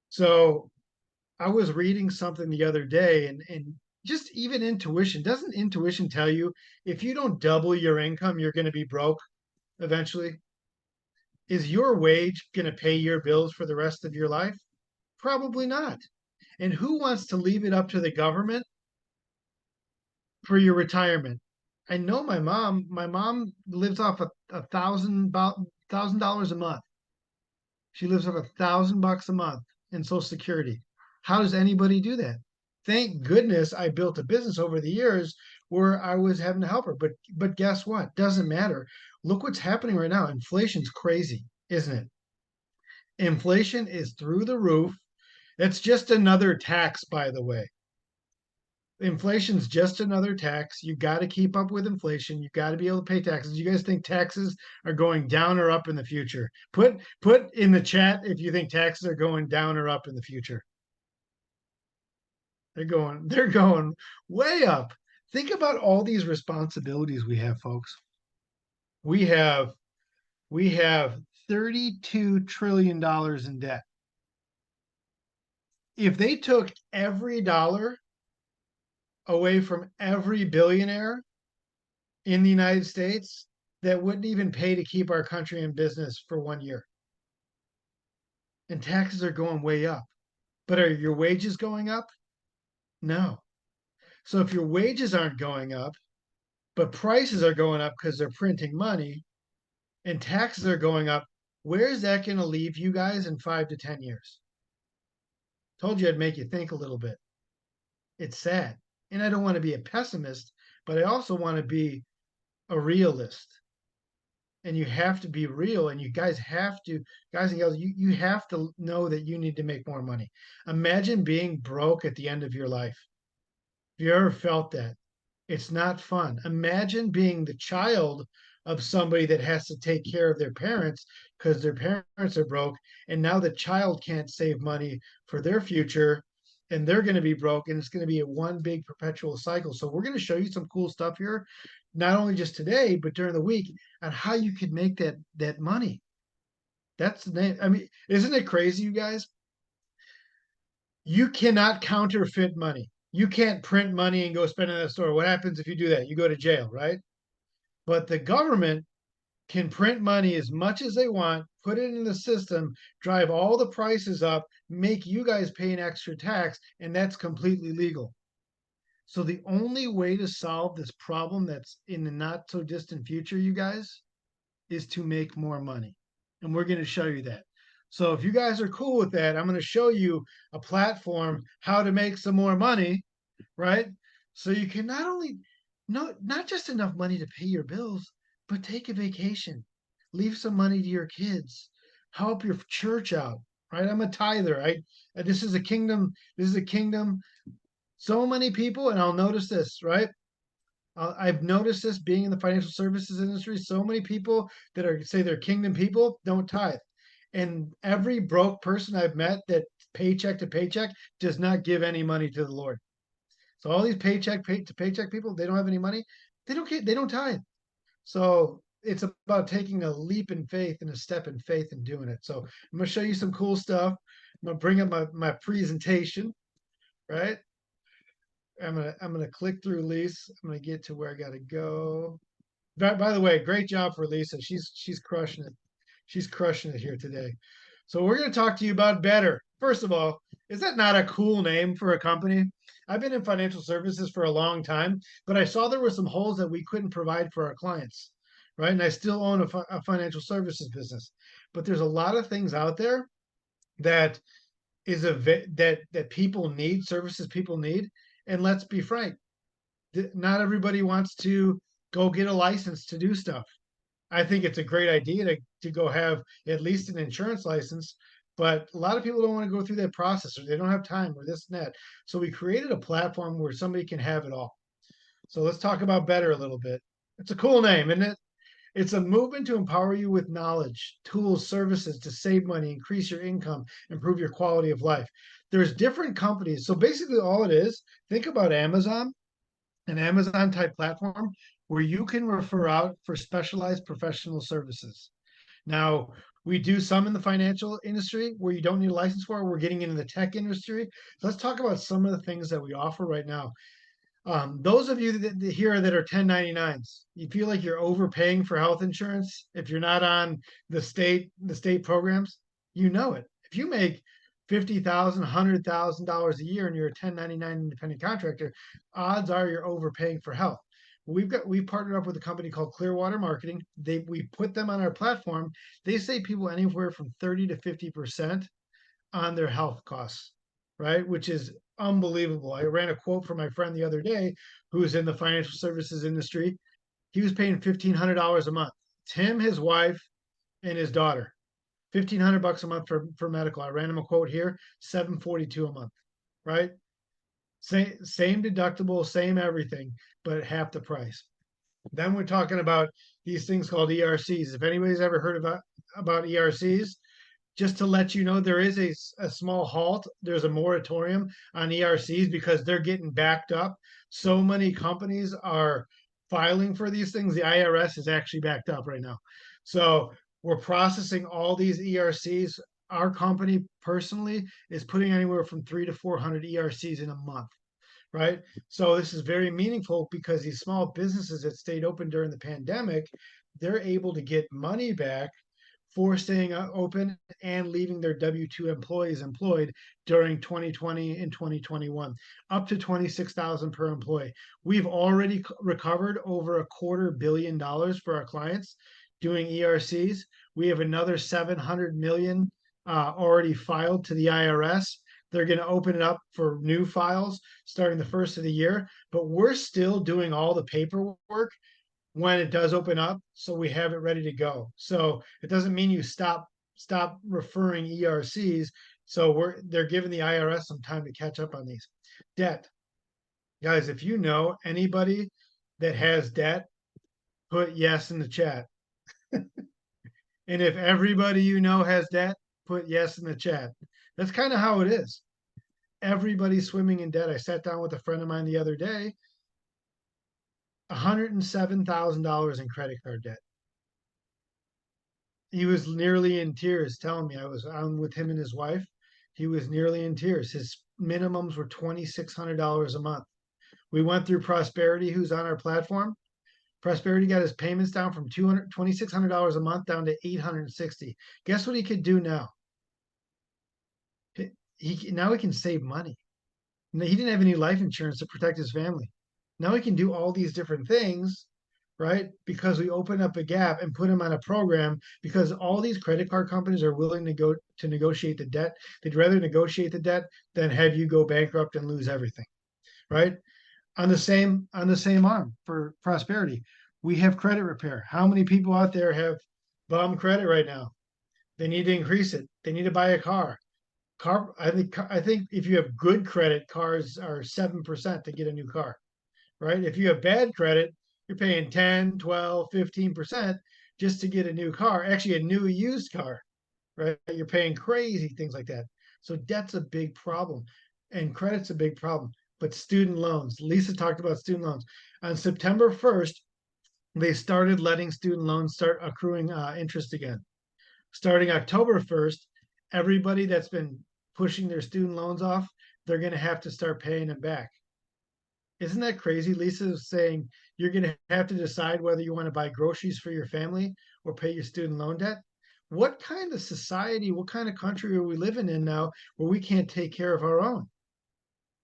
So I was reading something the other day, and just even intuition, doesn't intuition tell you if you don't double your income, you're going to be broke eventually? Is your wage going to pay your bills for the rest of your life? Probably not. And who wants to leave it up to the government for your retirement? I know my mom lives off about $1,000 a month. She lives off $1,000 a month in Social Security. How does anybody do that? Thank goodness I built a business over the years where I was having to help her. But guess what? Doesn't matter. Look what's happening right now. Inflation's crazy, isn't it? Inflation is through the roof. That's just another tax, by the way. Inflation's just another tax. You got to keep up with inflation. You got to be able to pay taxes. You guys think taxes are going down or up in the future? Put in the chat if you think taxes are going down or up in the future. They're going way up. Think about all these responsibilities we have, folks. We have we have $32 trillion in debt. If they took every dollar away from every billionaire in the United States, that wouldn't even pay to keep our country in business for 1 year. And taxes are going way up. But are your wages going up? No. So if your wages aren't going up, but prices are going up because they're printing money and taxes are going up, where's that going to leave you guys in 5 to 10 years? Told you I'd make you think a little bit. It's sad. And I don't want to be a pessimist, but I also want to be a realist. And you have to be real, and you guys have to, guys and girls, you have to know that you need to make more money. Imagine being broke at the end of your life. Have you ever felt that? It's not fun. Imagine being the child of somebody that has to take care of their parents because their parents are broke, and now the child can't save money for their future, and they're going to be broke, and it's going to be a one big perpetual cycle. So we're going to show you some cool stuff here, not only just today, but during the week, on how you could make that money. That's the name. I mean, isn't it crazy, you guys? You cannot counterfeit money. You can't print money and go spend it in the store. What happens if you do that? You go to jail, right? But the government can print money as much as they want, put it in the system, drive all the prices up, make you guys pay an extra tax, and that's completely legal. So the only way to solve this problem that's in the not so distant future, you guys, is to make more money. And we're going to show you that. So if you guys are cool with that, I'm going to show you a platform how to make some more money, right? So you can not just enough money to pay your bills, but take a vacation, leave some money to your kids, help your church out, right? I'm a tither, right? This is a kingdom. This is a kingdom. So many people, and I'll notice this, right? I've noticed this being in the financial services industry. So many people that are say they're kingdom people don't tithe, and every broke person I've met that paycheck to paycheck does not give any money to the Lord. So all these to paycheck people, they don't have any money. They don't tithe. So it's about taking a leap in faith and a step in faith and doing it. So I'm gonna show you some cool stuff. I'm gonna bring up my presentation, right? I'm gonna click through Lisa. I'm gonna get to where I gotta go. By the way, great job for Lisa. She's crushing it. She's crushing it here today. So we're going to talk to you about Bettr. First of all, is that not a cool name for a company? I've been in financial services for a long time, but I saw there were some holes that we couldn't provide for our clients, right? And I still own a financial services business, but there's a lot of things out there that that people need, services people need. And let's be frank, not everybody wants to go get a license to do stuff. I think it's a great idea to go have at least an insurance license, but a lot of people don't want to go through that process, or they don't have time, or this and that. So we created a platform where somebody can have it all. So let's talk about Bettr a little bit. It's a cool name, isn't it? It's a movement to empower you with knowledge, tools, services to save money, increase your income, improve your quality of life. There's different companies. So basically, all it is, think about Amazon, an Amazon type platform where you can refer out for specialized professional services. Now, we do some in the financial industry where you don't need a license for. We're getting into the tech industry. So let's talk about some of the things that we offer right now. Those of you here that are 1099s, you feel like you're overpaying for health insurance if you're not on the state programs, you know it. If you make $50,000, $100,000 a year and you're a 1099 independent contractor, odds are you're overpaying for health. We partnered up with a company called Clearwater Marketing. We put them on our platform. They save people anywhere from 30 to 50% on their health costs, right? Which is unbelievable. I ran a quote from my friend the other day who's in the financial services industry. He was paying $1,500 a month. It's him, his wife, and his daughter. $1,500 a month for medical. I ran him a quote here, 742 a month, right? Same deductible, same everything, but half the price. Then we're talking about these things called ERCs. If anybody's ever heard about ERCs, just to let you know, there is a small halt. There's a moratorium on ERCs because they're getting backed up. So many companies are filing for these things. The IRS is actually backed up right now. So we're processing all these ERCs. Our company personally is putting anywhere from 300 to 400 ERCs in a month, right? So this is very meaningful because these small businesses that stayed open during the pandemic, they're able to get money back for staying open and leaving their W-2 employees employed during 2020 and 2021, up to 26,000 per employee. We've already recovered over $250 million for our clients doing ERCs. We have another 700 million already filed to the IRS. They're going to open it up for new files starting the first of the year, but we're still doing all the paperwork when it does open up, so we have it ready to go. So it doesn't mean you stop referring ERCs. So they're giving the IRS some time to catch up on these. Debt. Guys, if you know anybody that has debt, put yes in the chat. And if everybody you know has debt, put yes in the chat. That's kind of how it is. Everybody's swimming in debt. I sat down with a friend of mine the other day, $107,000 in credit card debt. He was nearly in tears telling me. I was on with him and his wife. He was nearly in tears. His minimums were $2,600 a month. We went through Prosperity, who's on our platform. Prosperity got his payments down from $2,600 a month down to 860. Guess what he could do now? Now he can save money. He didn't have any life insurance to protect his family. Now he can do all these different things, right? Because we open up a gap and put him on a program because all these credit card companies are willing to go to negotiate the debt. They'd rather negotiate the debt than have you go bankrupt and lose everything, right? On the same arm for Prosperity, we have credit repair. How many people out there have bum credit right now? They need to increase it. They need to buy a car. I think if you have good credit, cars are 7% to get a new car, right? If you have bad credit, you're paying 10, 12, 15% just to get a new car, actually a new used car, right? You're paying crazy things like that. So debt's a big problem and credit's a big problem. But student loans, Lisa talked about student loans. On September 1st, they started letting student loans start accruing interest again. Starting October 1st, everybody that's been pushing their student loans off, they're going to have to start paying them back. Isn't that crazy? Lisa is saying you're going to have to decide whether you want to buy groceries for your family or pay your student loan debt. What kind of society, what kind of country are we living in now where we can't take care of our own?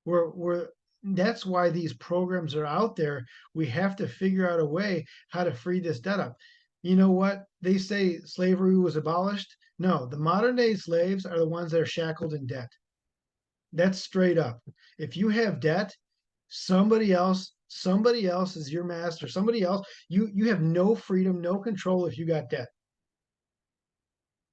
We're That's why these programs are out there. We have to figure out a way how to free this debt up. You know what? They say slavery was abolished. No, the modern day slaves are the ones that are shackled in debt. That's straight up. If you have debt, somebody else is your master. Somebody else, you have no freedom, no control if you got debt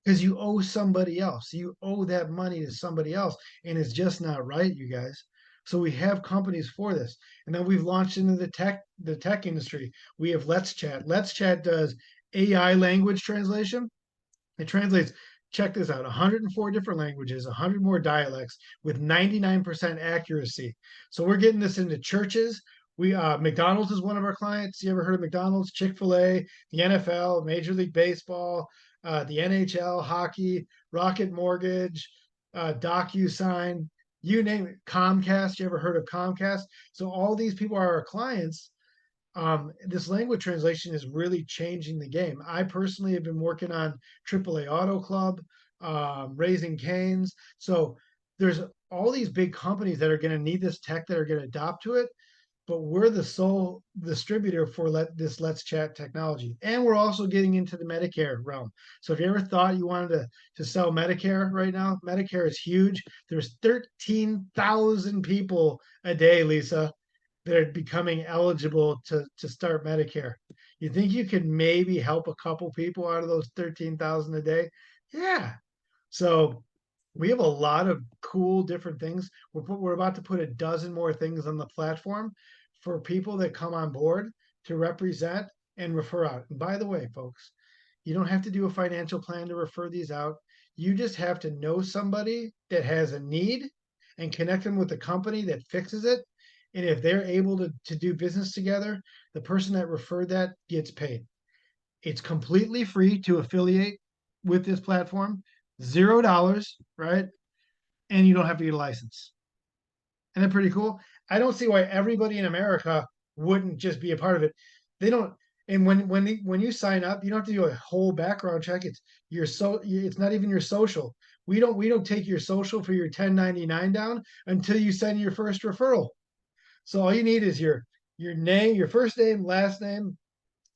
because you owe somebody else. You owe that money to somebody else, and it's just not right, you guys. So we have companies for this, and then we've launched into the tech industry. We have Let's Chat. Let's Chat does AI language translation. It translates, check this out, 104 different languages, 100 more dialects with 99% accuracy. So we're getting this into churches. We McDonald's is one of our clients. You ever heard of McDonald's, Chick-fil-A, the NFL, Major League Baseball, the NHL, hockey, Rocket Mortgage, DocuSign, you name it. Comcast, you ever heard of Comcast? So all these people are our clients. This language translation is really changing the game. I personally have been working on AAA Auto Club, Raising Canes. So there's all these big companies that are going to need this tech that are going to adopt to it. But we're the sole distributor for this Let's Chat technology, and we're also getting into the Medicare realm. So if you ever thought you wanted to sell Medicare right now, Medicare is huge. There's 13,000 people a day, Lisa, that are becoming eligible to start Medicare. You think you could maybe help a couple people out of those 13,000 a day? Yeah. So we have a lot of cool different things. We're about to put a dozen more things on the platform for people that come on board to represent and refer out. And by the way, folks, you don't have to do a financial plan to refer these out. You just have to know somebody that has a need and connect them with a company that fixes it. And if they're able to do business together, the person that referred that gets paid. It's completely free to affiliate with this platform, $0, right? And you don't have to get a license. And that's pretty cool. I don't see why everybody in America wouldn't just be a part of it. They don't. And when you sign up, you don't have to do a whole background check. It's not even your social. We don't take your social for your 1099 down until you send your first referral. So all you need is your name, your first name, last name,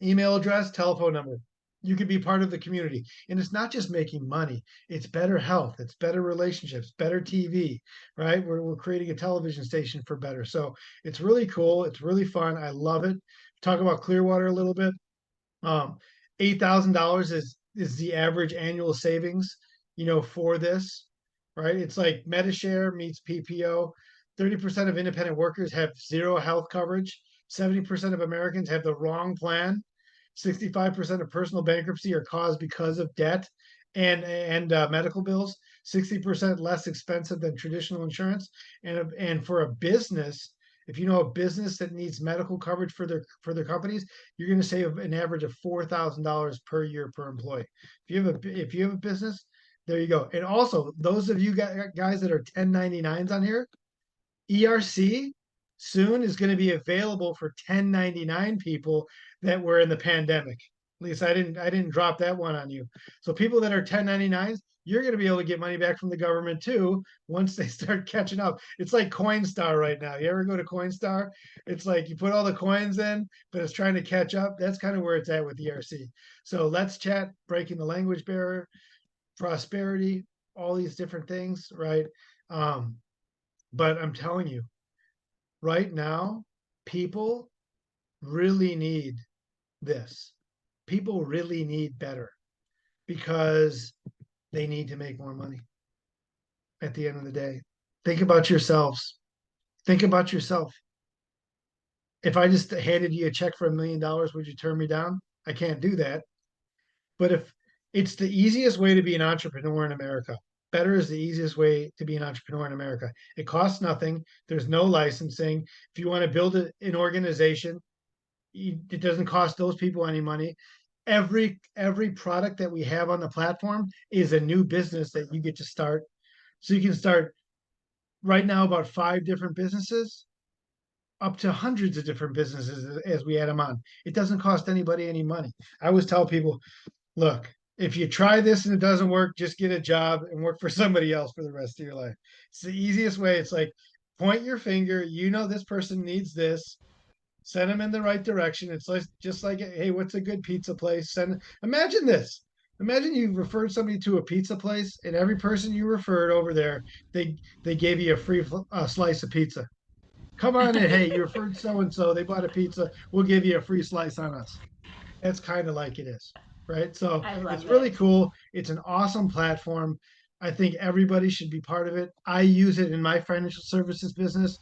email address, telephone number. You could be part of the community. And it's not just making money, it's better health, it's better relationships, better TV, right? We're creating a television station for better. So it's really cool. It's really fun. I love it. Talk about Clearwater a little bit. Um, $8,000 is the average annual savings, for this, right? It's like Medishare meets PPO. 30% of independent workers have zero health coverage. 70% of Americans have the wrong plan. 65% of personal bankruptcy are caused because of debt and medical bills. 60% less expensive than traditional insurance. And for a business, if you know a business that needs medical coverage for their companies, you're going to save an average of $4,000 per year per employee. If you have a business, there you go. And also, those of you guys that are 1099s on here, ERC soon is going to be available for 1099 people that were in the pandemic. At least I didn't drop that one on you. So people that are 1099s, you're going to be able to get money back from the government too once they start catching up. It's like Coinstar right now. You ever go to Coinstar? It's like you put all the coins in, but it's trying to catch up. That's kind of where it's at with ERC. So Let's Chat, breaking the language barrier, prosperity, all these different things, right? Um, but I'm telling you, right now, people really need this. People really need better because they need to make more money at the end of the day. Think about yourselves. Think about yourself. If I just handed you a check for $1 million, would you turn me down? I can't do that. But if it's the easiest way to be an entrepreneur in America, Better is the easiest way to be an entrepreneur in America. It costs nothing. There's no licensing. If you want to build an organization, it doesn't cost those people any money. Every product that we have on the platform is a new business that you get to start. So you can start right now about 5 different businesses, up to hundreds of different businesses as we add them on. It doesn't cost anybody any money. I always tell people, look, if you try this and it doesn't work, just get a job and work for somebody else for the rest of your life. It's the easiest way. It's like point your finger, this person needs this, send them in the right direction. It's like just like, hey, what's a good pizza place? Send. Imagine this. Imagine you referred somebody to a pizza place, and every person you referred over there, they gave you a free slice of pizza. Come on in. Hey, you referred so and so. They bought a pizza. We'll give you a free slice on us. That's kind of like it is, right? So I it's love really it. cool. It's an awesome platform. I think everybody should be part of it. I use it in my financial services business,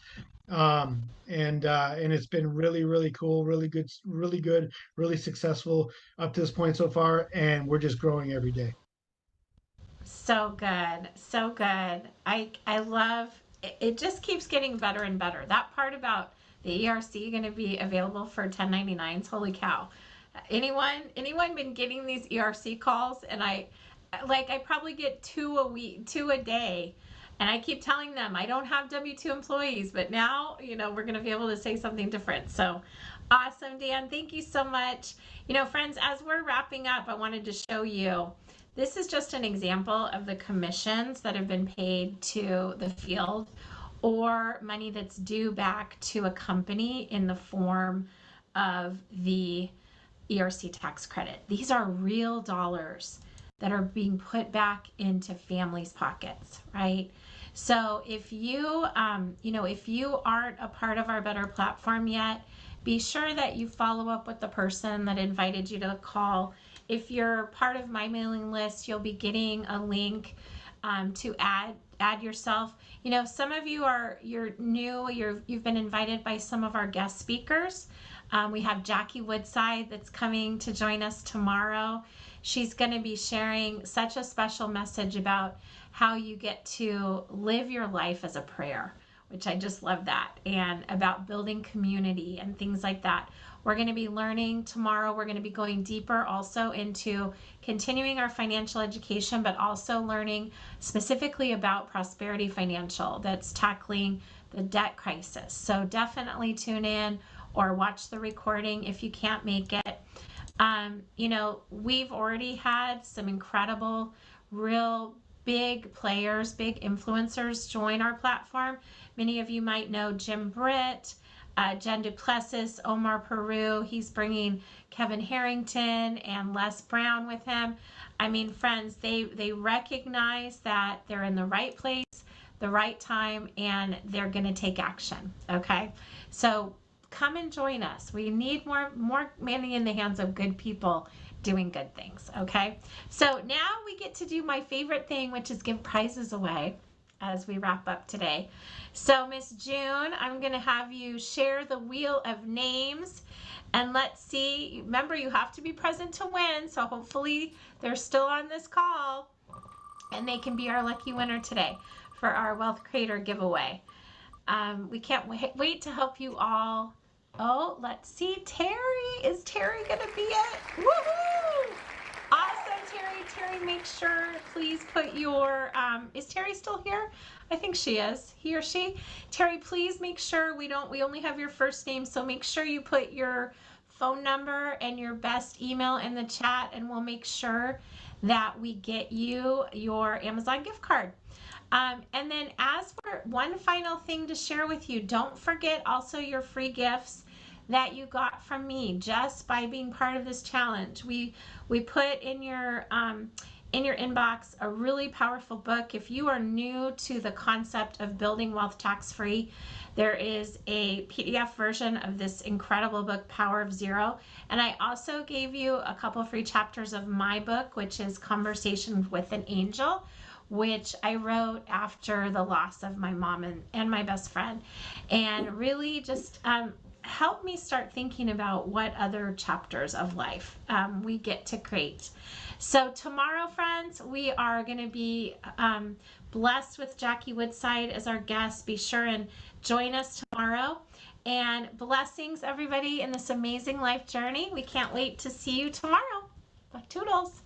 and it's been really cool, really good, really successful up to this point so far, and we're just growing every day. So good. So good. I love it, it just keeps getting better and better. That part about the ERC going to be available for 1099s. Holy cow. Anyone been getting these ERC calls? And I probably get two a week, two a day. And I keep telling them I don't have W-2 employees, but now, we're going to be able to say something different. So awesome, Dan. Thank you so much. Friends, as we're wrapping up, I wanted to show you this is just an example of the commissions that have been paid to the field or money that's due back to a company in the form of the ERC tax credit. These are real dollars that are being put back into families' pockets, right? So if you aren't a part of our Bettr platform yet, be sure that you follow up with the person that invited you to the call. If you're part of my mailing list, you'll be getting a link to add yourself. Some of you're new. You've been invited by some of our guest speakers. We have Jackie Woodside that's coming to join us tomorrow. She's going to be sharing such a special message about how you get to live your life as a prayer, which I just love that, and about building community and things like that. We're going to be learning tomorrow. We're going to be going deeper also into continuing our financial education, but also learning specifically about Prosperity Financial that's tackling the debt crisis. So definitely tune in or watch the recording if you can't make it. We've already had some incredible, real big players, big influencers join our platform. Many of you might know Jim Britt, Jen Duplessis, Omar Peru. He's bringing Kevin Harrington and Les Brown with him. I mean, friends, they recognize that they're in the right place, the right time, and they're going to take action. Okay, so come and join us. We need more money in the hands of good people doing good things. Okay, so now we get to do my favorite thing, which is give prizes away as we wrap up today. So Miss June, I'm going to have you share the wheel of names, and let's see. Remember, you have to be present to win, so hopefully they're still on this call and they can be our lucky winner today for our Wealth Creator giveaway. We can't wait to help you all. Oh, let's see. Terry. Is Terry going to be it? Woohoo! Awesome, Terry. Terry, make sure, please put your, is Terry still here? I think she is. He or she? Terry, please make sure we only have your first name, so make sure you put your phone number and your best email in the chat, and we'll make sure that we get you your Amazon gift card. And then as for one final thing to share with you, don't forget also your free gifts that you got from me just by being part of this challenge. We put in your inbox a really powerful book. If you are new to the concept of building wealth tax free, there is a PDF version of this incredible book, Power of Zero. And I also gave you a couple free chapters of my book, which is Conversations with an Angel, which I wrote after the loss of my mom and my best friend, and really just helped me start thinking about what other chapters of life we get to create. So tomorrow, friends, we are going to be blessed with Jackie Woodside as our guest. Be sure and join us tomorrow. And blessings, everybody, in this amazing life journey. We can't wait to see you tomorrow. Toodles.